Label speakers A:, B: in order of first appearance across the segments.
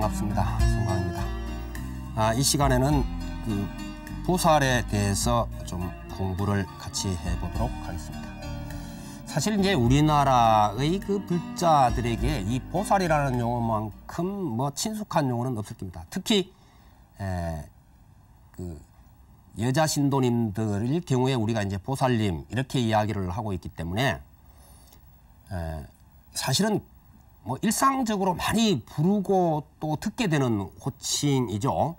A: 반갑습니다. 송강입니다. 이 시간에는 그 보살에 대해서 좀 공부를 같이 해보도록 하겠습니다. 사실 이제 우리나라의 그 불자들에게 이 보살이라는 용어만큼 뭐 친숙한 용어는 없을 겁니다. 특히 그 여자 신도님들의 경우에 우리가 이제 보살님 이렇게 이야기를 하고 있기 때문에 사실은 뭐 일상적으로 많이 부르고 또 듣게 되는 호칭이죠.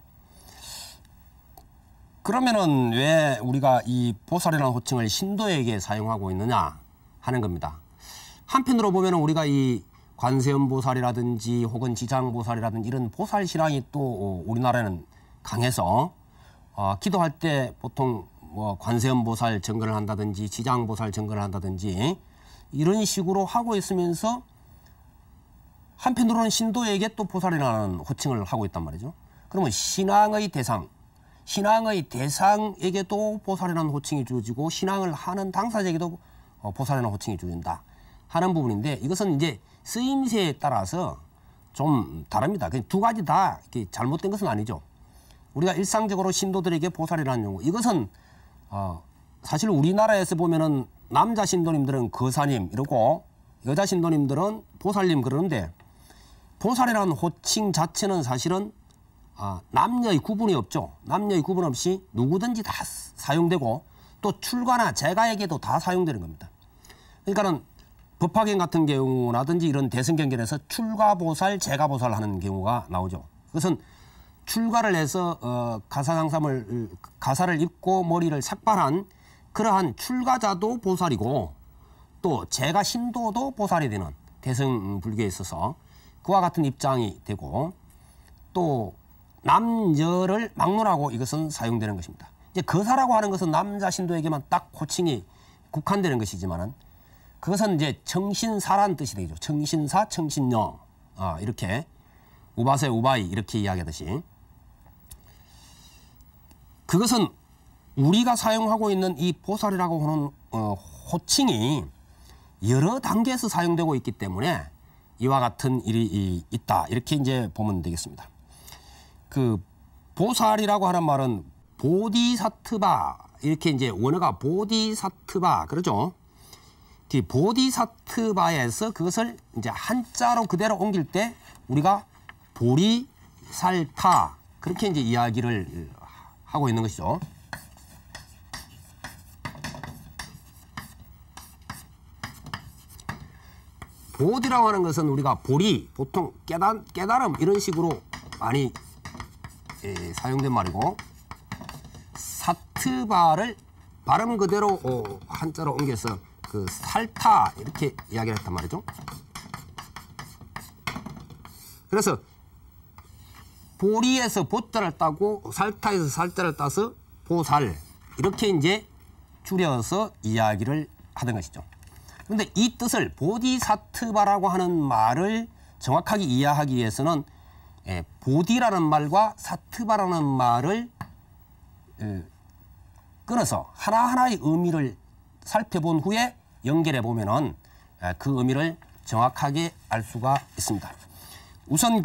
A: 그러면은 왜 우리가 이 보살이라는 호칭을 신도에게 사용하고 있느냐 하는 겁니다. 한편으로 보면은 우리가 이 관세음보살이라든지 혹은 지장보살이라든지 이런 보살 신앙이 또 우리나라에는 강해서 기도할 때 보통 뭐 관세음보살 정근을 한다든지 지장보살 정근을 한다든지 이런 식으로 하고 있으면서 한편으로는 신도에게 또 보살이라는 호칭을 하고 있단 말이죠. 그러면 신앙의 대상에게도 보살이라는 호칭이 주어지고 신앙을 하는 당사자에게도 보살이라는 호칭이 주어진다 하는 부분인데, 이것은 이제 쓰임새에 따라서 좀 다릅니다. 두 가지 다 잘못된 것은 아니죠. 우리가 일상적으로 신도들에게 보살이라는 용어, 이것은 사실 우리나라에서 보면은 남자 신도님들은 거사님 이러고 여자 신도님들은 보살님 그러는데, 보살이라는 호칭 자체는 사실은 남녀의 구분이 없죠. 남녀의 구분 없이 누구든지 다 사용되고 또 출가나 재가에게도 다 사용되는 겁니다. 그러니까는 법화경 같은 경우라든지 이런 대승경전에서 출가보살, 재가보살 하는 경우가 나오죠. 그것은 출가를 해서 가사를 입고 머리를 삭발한 그러한 출가자도 보살이고 또 재가 신도도 보살이 되는 대승불교에 있어서 그와 같은 입장이 되고, 또 남녀를 막론하고 이것은 사용되는 것입니다. 이제 거사라고 하는 것은 남자 신도에게만 딱 호칭이 국한되는 것이지만은 그것은 이제 청신사라는 뜻이 되죠. 청신사, 청신녀 이렇게 우바세 우바이 이렇게 이야기하듯이, 그것은 우리가 사용하고 있는 이 보살이라고 하는 호칭이 여러 단계에서 사용되고 있기 때문에 이와 같은 일이 있다 이렇게 이제 보면 되겠습니다. 그 보살이라고 하는 말은 보디사트바, 이렇게 이제 원어가 보디사트바 그러죠. 그 보디사트바에서 그것을 이제 한자로 그대로 옮길 때 우리가 보리살타 그렇게 이제 이야기를 하고 있는 것이죠. 보디라고 하는 것은 우리가 보리, 보통 깨달음 이런 식으로 많이 사용된 말이고, 사트바를 발음 그대로 한자로 옮겨서 그 살타 이렇게 이야기를 했단 말이죠. 그래서 보리에서 보자를 따고 살타에서 살자를 따서 보살 이렇게 이제 줄여서 이야기를 하던 것이죠. 그런데 이 뜻을 보디사트바라고 하는 말을 정확하게 이해하기 위해서는 보디라는 말과 사트바라는 말을 끊어서 하나하나의 의미를 살펴본 후에 연결해 보면은 그 의미를 정확하게 알 수가 있습니다. 우선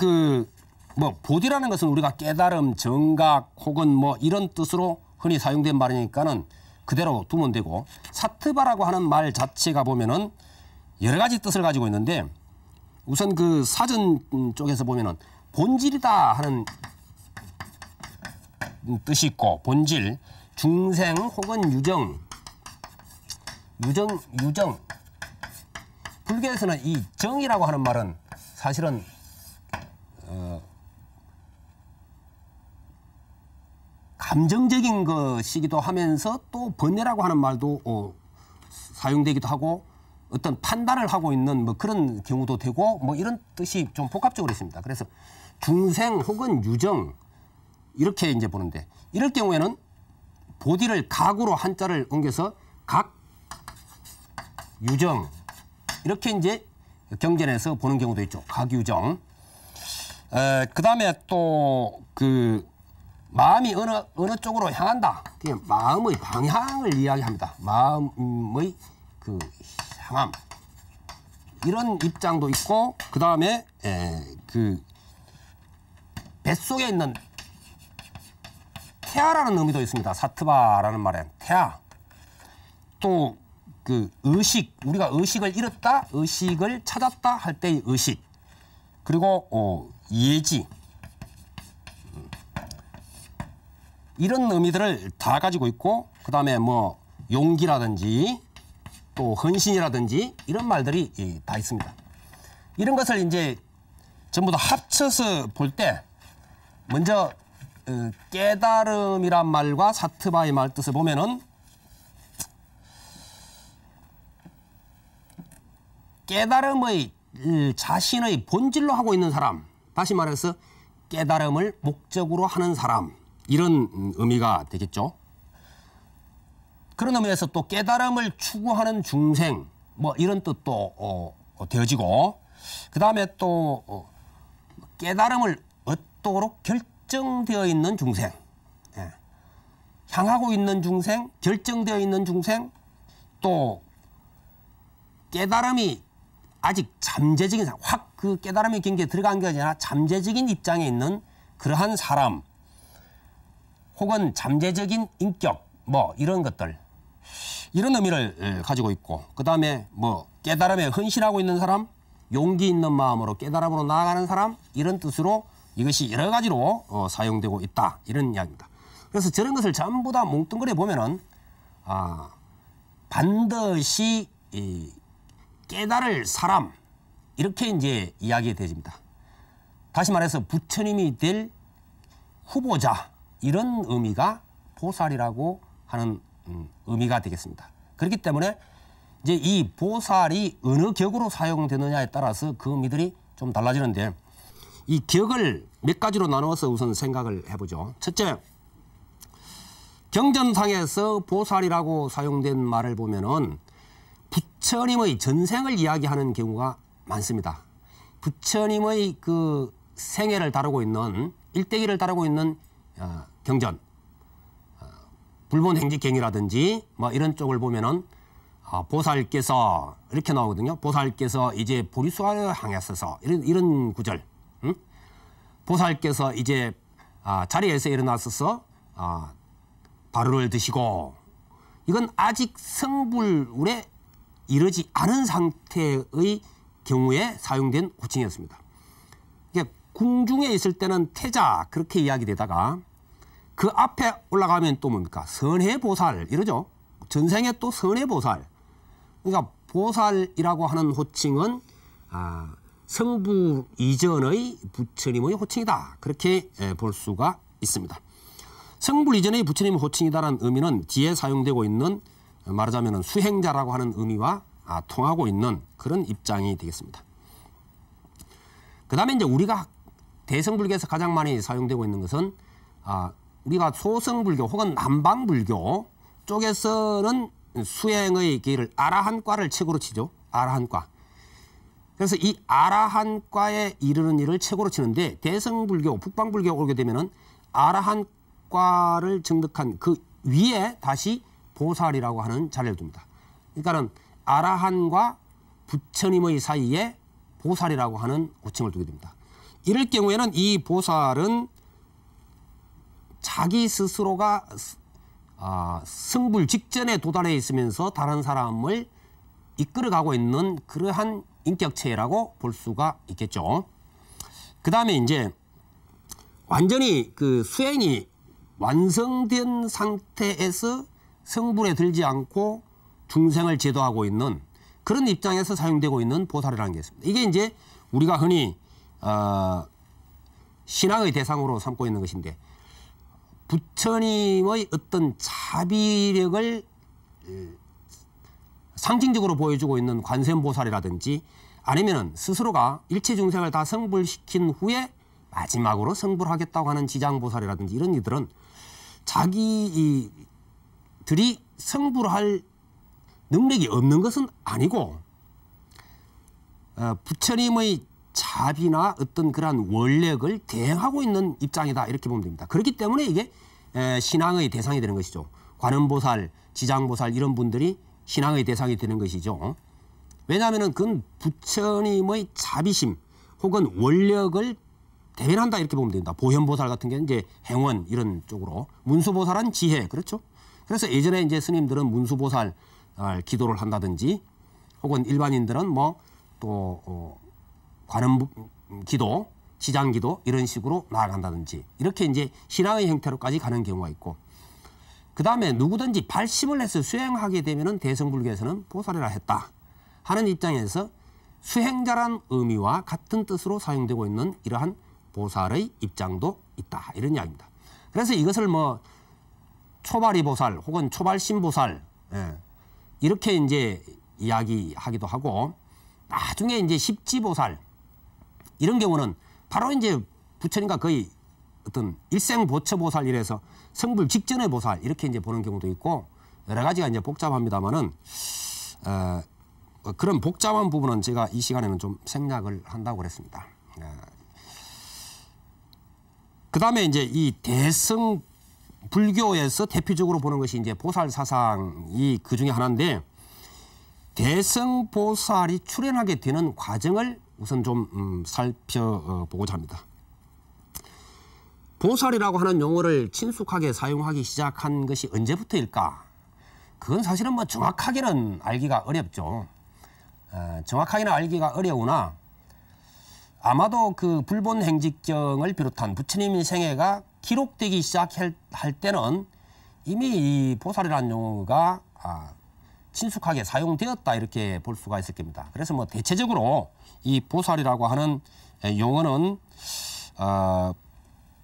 A: 보디라는 것은 우리가 깨달음, 정각 혹은 뭐 이런 뜻으로 흔히 사용된 말이니까는 그대로 두면 되고, 사트바라고 하는 말 자체가 보면은 여러 가지 뜻을 가지고 있는데, 우선 그 사전 쪽에서 보면은 본질이다 하는 뜻이 있고, 본질, 중생 혹은 유정. 불교에서는 이 정이라고 하는 말은 사실은 감정적인 것이기도 하면서 또 번뇌라고 하는 말도 사용되기도 하고, 어떤 판단을 하고 있는 뭐 그런 경우도 되고, 뭐 이런 뜻이 좀 복합적으로 있습니다. 그래서 중생 혹은 유정 이렇게 이제 보는데, 이럴 경우에는 보디를 각으로 한자를 옮겨서 각, 유정 이렇게 이제 경전에서 보는 경우도 있죠. 각유정. 그 다음에 또 마음이 어느 쪽으로 향한다. 마음의 방향을 이야기합니다. 마음의 그 향함. 이런 입장도 있고, 그 다음에 뱃속에 있는 태아라는 의미도 있습니다. 사트바라는 말엔 태아. 또 그 의식, 우리가 의식을 잃었다, 의식을 찾았다 할 때의 의식. 그리고 예지. 이런 의미들을 다 가지고 있고, 그 다음에 뭐 용기라든지 또 헌신이라든지 이런 말들이 다 있습니다. 이런 것을 이제 전부 다 합쳐서 볼 때 먼저 깨달음이란 말과 사트바의 말 뜻을 보면은 깨달음의 자신의 본질로 하고 있는 사람, 다시 말해서 깨달음을 목적으로 하는 사람, 이런 의미가 되겠죠. 그런 의미에서 또 깨달음을 추구하는 중생, 뭐 이런 뜻도 되어지고, 그 다음에 또 깨달음을 얻도록 결정되어 있는 중생, 예. 향하고 있는 중생, 결정되어 있는 중생, 또 깨달음이 아직 잠재적인 사람, 확 그 깨달음의 경계에 들어간 게 아니라 잠재적인 입장에 있는 그러한 사람, 혹은 잠재적인 인격, 뭐 이런 것들, 이런 의미를 가지고 있고, 그 다음에 뭐 깨달음에 헌신하고 있는 사람, 용기 있는 마음으로 깨달음으로 나아가는 사람, 이런 뜻으로 이것이 여러 가지로 사용되고 있다, 이런 이야기입니다. 그래서 저런 것을 전부 다 뭉뚱그려 보면은 반드시 깨달을 사람, 이렇게 이제 이야기되집니다. 다시 말해서 부처님이 될 후보자, 이런 의미가 보살이라고 하는 의미가 되겠습니다. 그렇기 때문에 이제 이 보살이 어느 격으로 사용되느냐에 따라서 그 의미들이 좀 달라지는데, 이 격을 몇 가지로 나누어서 우선 생각을 해보죠. 첫째, 경전상에서 보살이라고 사용된 말을 보면은 부처님의 전생을 이야기하는 경우가 많습니다. 부처님의 그 생애를 다루고 있는, 일대기를 다루고 있는 경전, 불본행직경이라든지 뭐 이런 쪽을 보면은 보살께서 이렇게 나오거든요. 보살께서 이제 보리수화를 향하셔서 이런 구절, 응? 보살께서 이제 자리에서 일어나셔서 바루를 드시고, 이건 아직 성불에 이르지 않은 상태의 경우에 사용된 호칭이었습니다. 이게 궁중에 있을 때는 태자 그렇게 이야기되다가 그 앞에 올라가면 또 뭡니까? 선해보살 이러죠. 전생에 또 선해보살. 그러니까 보살이라고 하는 호칭은 성부 이전의 부처님의 호칭이다, 그렇게 볼 수가 있습니다. 성불 이전의 부처님의 호칭이다라는 의미는 뒤에 사용되고 있는, 말하자면 수행자라고 하는 의미와 통하고 있는 그런 입장이 되겠습니다. 그 다음에 이제 우리가 대성불교에서 가장 많이 사용되고 있는 것은 우리가 소성불교 혹은 남방불교 쪽에서는 수행의 길을 아라한과를 책으로 치죠. 아라한과. 그래서 이 아라한과에 이르는 일을 책으로 치는데, 대성불교, 북방불교에 오게 되면은 아라한과를 정득한 그 위에 다시 보살이라고 하는 자리를 둡니다. 그러니까는 아라한과 부처님의 사이에 보살이라고 하는 호칭을 두게 됩니다. 이럴 경우에는 이 보살은 자기 스스로가 성불 직전에 도달해 있으면서 다른 사람을 이끌어가고 있는 그러한 인격체라고 볼 수가 있겠죠. 그 다음에 이제 완전히 그 수행이 완성된 상태에서 성불에 들지 않고 중생을 제도하고 있는 그런 입장에서 사용되고 있는 보살이라는 게 있습니다. 이게 이제 우리가 흔히 신앙의 대상으로 삼고 있는 것인데, 부처님의 어떤 자비력을 상징적으로 보여주고 있는 관세음보살이라든지, 아니면은 스스로가 일체 중생을 다 성불시킨 후에 마지막으로 성불하겠다고 하는 지장보살이라든지, 이런 이들은 자기들이 성불할 능력이 없는 것은 아니고 부처님의 자비나 어떤 그러한 원력을 대행하고 있는 입장이다, 이렇게 보면 됩니다. 그렇기 때문에 이게 신앙의 대상이 되는 것이죠. 관음보살, 지장보살 이런 분들이 신앙의 대상이 되는 것이죠. 왜냐하면 그건 부처님의 자비심 혹은 원력을 대변한다 이렇게 보면 됩니다. 보현보살 같은 경우는 이제 행원 이런 쪽으로, 문수보살은 지혜, 그렇죠? 그래서 예전에 이제 스님들은 문수보살 기도를 한다든지, 혹은 일반인들은 뭐 또 관음 기도, 지장 기도 이런 식으로 나아간다든지, 이렇게 이제 신앙의 형태로까지 가는 경우가 있고, 그 다음에 누구든지 발심을 해서 수행하게 되면은 대승불교에서는 보살이라 했다 하는 입장에서 수행자란 의미와 같은 뜻으로 사용되고 있는 이러한 보살의 입장도 있다, 이런 이야기입니다. 그래서 이것을 뭐 초발이 보살 혹은 초발심 보살, 이렇게 이제 이야기하기도 하고, 나중에 이제 십지보살 이런 경우는 바로 이제 부처님과 거의 어떤 일생보처보살 이래서 성불 직전의 보살 이렇게 이제 보는 경우도 있고, 여러 가지가 이제 복잡합니다만은 그런 복잡한 부분은 제가 이 시간에는 좀 생략을 한다고 그랬습니다. 그 다음에 이제 이 대승 불교에서 대표적으로 보는 것이 이제 보살 사상이 그 중에 하나인데, 대승 보살이 출현하게 되는 과정을 우선 좀 살펴보고자 합니다. 보살이라고 하는 용어를 친숙하게 사용하기 시작한 것이 언제부터일까? 그건 사실은 뭐 정확하게는 알기가 어렵죠. 정확하게는 알기가 어려우나 아마도 그 불본행직경을 비롯한 부처님 생애가 기록되기 시작할 때는 이미 이 보살이라는 용어가 친숙하게 사용되었다 이렇게 볼 수가 있을 겁니다. 그래서 뭐 대체적으로 이 보살이라고 하는 용어는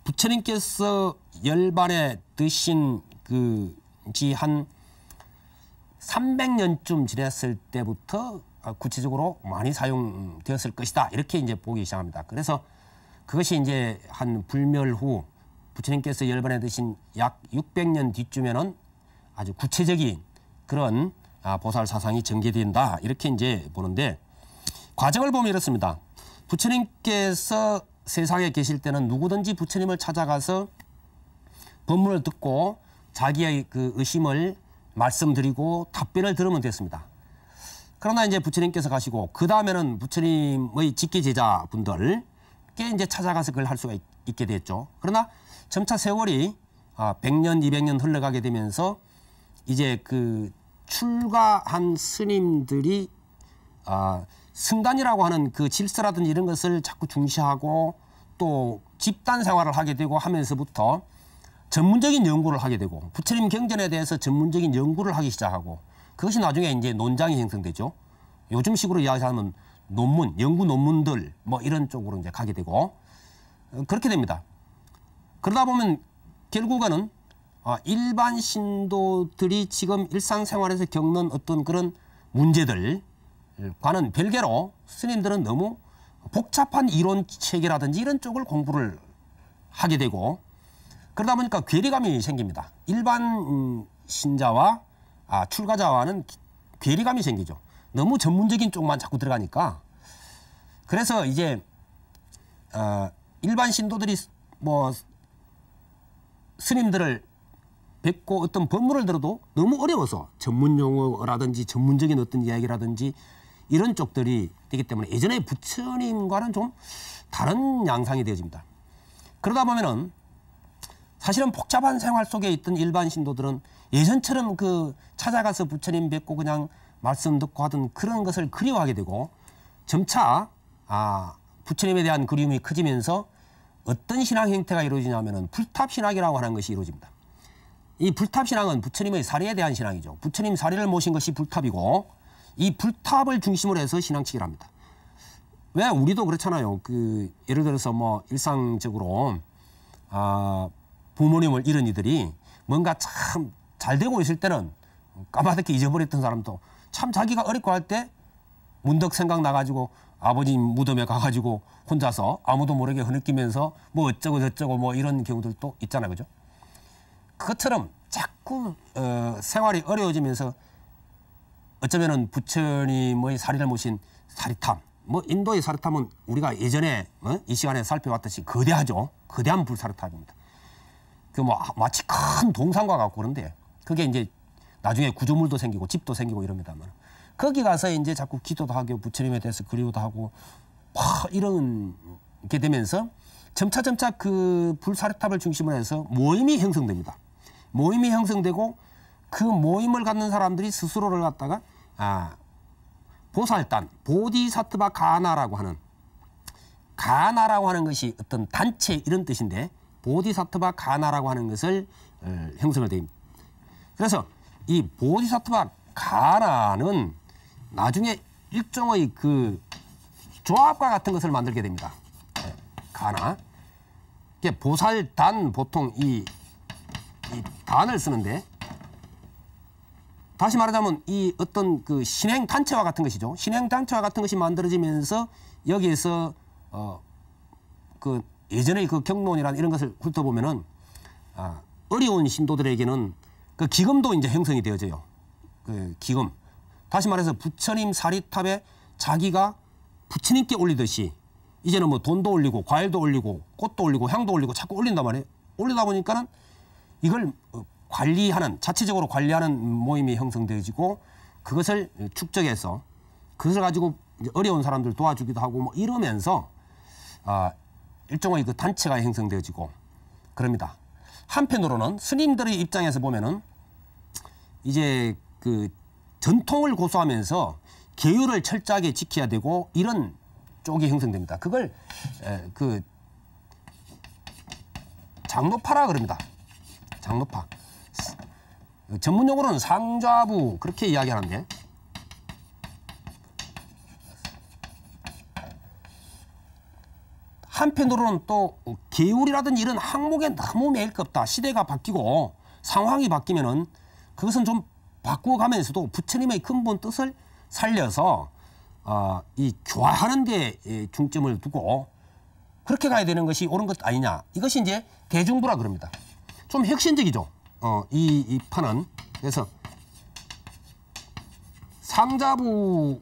A: 부처님께서 열반에 드신 그지 한 300년쯤 지났을 때부터 구체적으로 많이 사용되었을 것이다 이렇게 이제 보기 시작합니다. 그래서 그것이 이제 한 불멸 후 부처님께서 열반에 드신 약 600년 뒤쯤에는 아주 구체적인 그런 보살 사상이 전개된다 이렇게 이제 보는데, 과정을 보면 이렇습니다. 부처님께서 세상에 계실 때는 누구든지 부처님을 찾아가서 법문을 듣고 자기의 그 의심을 말씀드리고 답변을 들으면 됐습니다. 그러나 이제 부처님께서 가시고 그 다음에는 부처님의 직계 제자분들께 이제 찾아가서 그걸 할 수가 있게 됐죠. 그러나 점차 세월이 100년, 200년 흘러가게 되면서 이제 그 출가한 스님들이 승단이라고 하는 그 질서라든지 이런 것을 자꾸 중시하고 또 집단 생활을 하게 되고 하면서부터 전문적인 연구를 하게 되고 부처님 경전에 대해서 전문적인 연구를 하기 시작하고, 그것이 나중에 이제 논장이 형성되죠. 요즘식으로 이야기하면 논문, 연구 논문들 뭐 이런 쪽으로 이제 가게 되고 그렇게 됩니다. 그러다 보면 결국에는 일반 신도들이 지금 일상생활에서 겪는 어떤 그런 문제들과는 별개로 스님들은 너무 복잡한 이론 체계라든지 이런 쪽을 공부를 하게 되고, 그러다 보니까 괴리감이 생깁니다. 일반 신자와 출가자와는 괴리감이 생기죠. 너무 전문적인 쪽만 자꾸 들어가니까. 그래서 이제 일반 신도들이 뭐 스님들을 뵙고 어떤 법문을 들어도 너무 어려워서 전문 용어라든지 전문적인 어떤 이야기라든지 이런 쪽들이 되기 때문에 예전에 부처님과는 좀 다른 양상이 되어집니다. 그러다 보면은 사실은 복잡한 생활 속에 있던 일반 신도들은 예전처럼 그 찾아가서 부처님 뵙고 그냥 말씀 듣고 하던 그런 것을 그리워하게 되고, 점차 부처님에 대한 그리움이 커지면서 어떤 신앙 형태가 이루어지냐면은 불탑신앙이라고 하는 것이 이루어집니다. 이 불탑신앙은 부처님의 사리에 대한 신앙이죠. 부처님 사리를 모신 것이 불탑이고, 이 불탑을 중심으로 해서 신앙치기를 합니다. 왜 우리도 그렇잖아요. 그 예를 들어서 뭐 일상적으로 부모님을 잃은 이들이 뭔가 참 잘 되고 있을 때는 까마득히 잊어버렸던 사람도 참 자기가 어렵고 할 때 문득 생각나가지고 아버지 무덤에 가가지고 혼자서 아무도 모르게 흐느끼면서 뭐 어쩌고 저쩌고 뭐 이런 경우들도 있잖아요. 그죠? 그것처럼 자꾸 생활이 어려워지면서 어쩌면은 부처님의 사리를 모신 사리탐, 뭐 인도의 사리탐은 우리가 예전에 이 시간에 살펴봤듯이 거대하죠. 거대한 불사리탐입니다. 그 뭐 마치 큰 동산과 같고 그런데 그게 이제 나중에 구조물도 생기고 집도 생기고 이럽니다만, 거기 가서 이제 자꾸 기도도 하고 부처님에 대해서 그리워도 하고 이런 게 되면서 점차 그 불사르탑을 중심으로 해서 모임이 형성됩니다. 모임이 형성되고 그 모임을 갖는 사람들이 스스로를 갖다가 보살단, 보디사트바 가나라고 하는, 가나라고 하는 것이 어떤 단체 이런 뜻인데 보디사트바 가나라고 하는 것을 형성을 됩니다. 그래서 이 보디사트바 가나는 나중에 일종의 그 조합과 같은 것을 만들게 됩니다. 가나. 보살단 보통 이 단을 쓰는데, 다시 말하자면 이 어떤 그 신행 단체와 같은 것이죠. 신행 단체와 같은 것이 만들어지면서 여기에서 그 예전의 그 경론이란 이런 것을 훑어보면은 어려운 신도들에게는 그 기금도 이제 형성이 되어져요. 그 기금. 다시 말해서 부처님 사리탑에 자기가 부처님께 올리듯이 이제는 뭐 돈도 올리고 과일도 올리고 꽃도 올리고 향도 올리고 자꾸 올린단 말이에요. 올리다 보니까는 이걸 관리하는, 자체적으로 관리하는 모임이 형성되어지고 그것을 축적해서 그것을 가지고 어려운 사람들 도와주기도 하고 뭐 이러면서 일종의 그 단체가 형성되어지고 그럽니다. 한편으로는 스님들의 입장에서 보면은 이제 그 전통을 고수하면서 계율을 철저하게 지켜야 되고 이런 쪽이 형성됩니다. 그걸 그 장로파라 그럽니다. 장로파. 전문용어로는 상좌부 그렇게 이야기하는데, 한편으로는 또 계율이라든지 이런 항목에 너무 매일 게 없다. 시대가 바뀌고 상황이 바뀌면은 그것은 좀 바꾸어가면서도 부처님의 근본 뜻을 살려서 이 교화하는 데 중점을 두고 그렇게 가야 되는 것이 옳은 것 아니냐. 이것이 이제 대중부라 그럽니다. 좀 혁신적이죠. 이 판은. 그래서 상자부는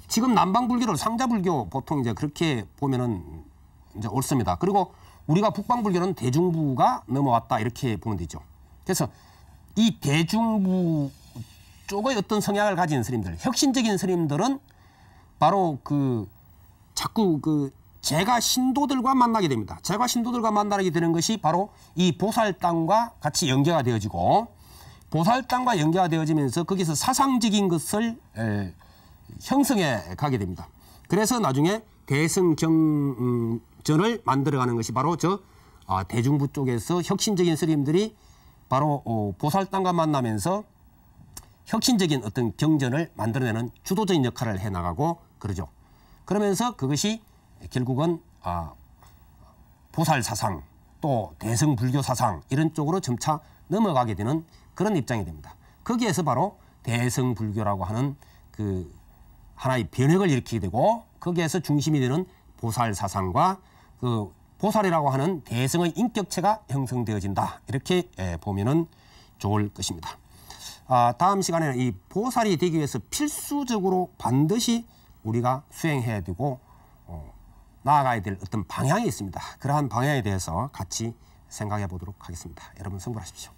A: 지금 남방불교를 상자불교 보통 이제 그렇게 보면은 이제 옳습니다. 그리고 우리가 북방불교는 대중부가 넘어왔다 이렇게 보면 되죠. 그래서 이 대중부 쪽의 어떤 성향을 가진 스님들, 혁신적인 스님들은 바로 그 자꾸 그 제가 신도들과 만나게 됩니다. 제가 신도들과 만나게 되는 것이 바로 이 보살당과 같이 연계가 되어지고, 보살당과 연계가 되어지면서 거기서 사상적인 것을 형성해 가게 됩니다. 그래서 나중에 대승경전을 만들어가는 것이 바로 대중부 쪽에서 혁신적인 스님들이 바로 보살당과 만나면서 혁신적인 어떤 경전을 만들어내는 주도적인 역할을 해나가고 그러죠. 그러면서 그것이 결국은 보살 사상 또 대승 불교 사상 이런 쪽으로 점차 넘어가게 되는 그런 입장이 됩니다. 거기에서 바로 대승 불교라고 하는 그 하나의 변혁을 일으키게 되고, 거기에서 중심이 되는 보살 사상과 그 보살이라고 하는 대승의 인격체가 형성되어진다. 이렇게 보면은 좋을 것입니다. 다음 시간에는 이 보살이 되기 위해서 필수적으로 반드시 우리가 수행해야 되고 나아가야 될 어떤 방향이 있습니다. 그러한 방향에 대해서 같이 생각해 보도록 하겠습니다. 여러분 성불하십시오.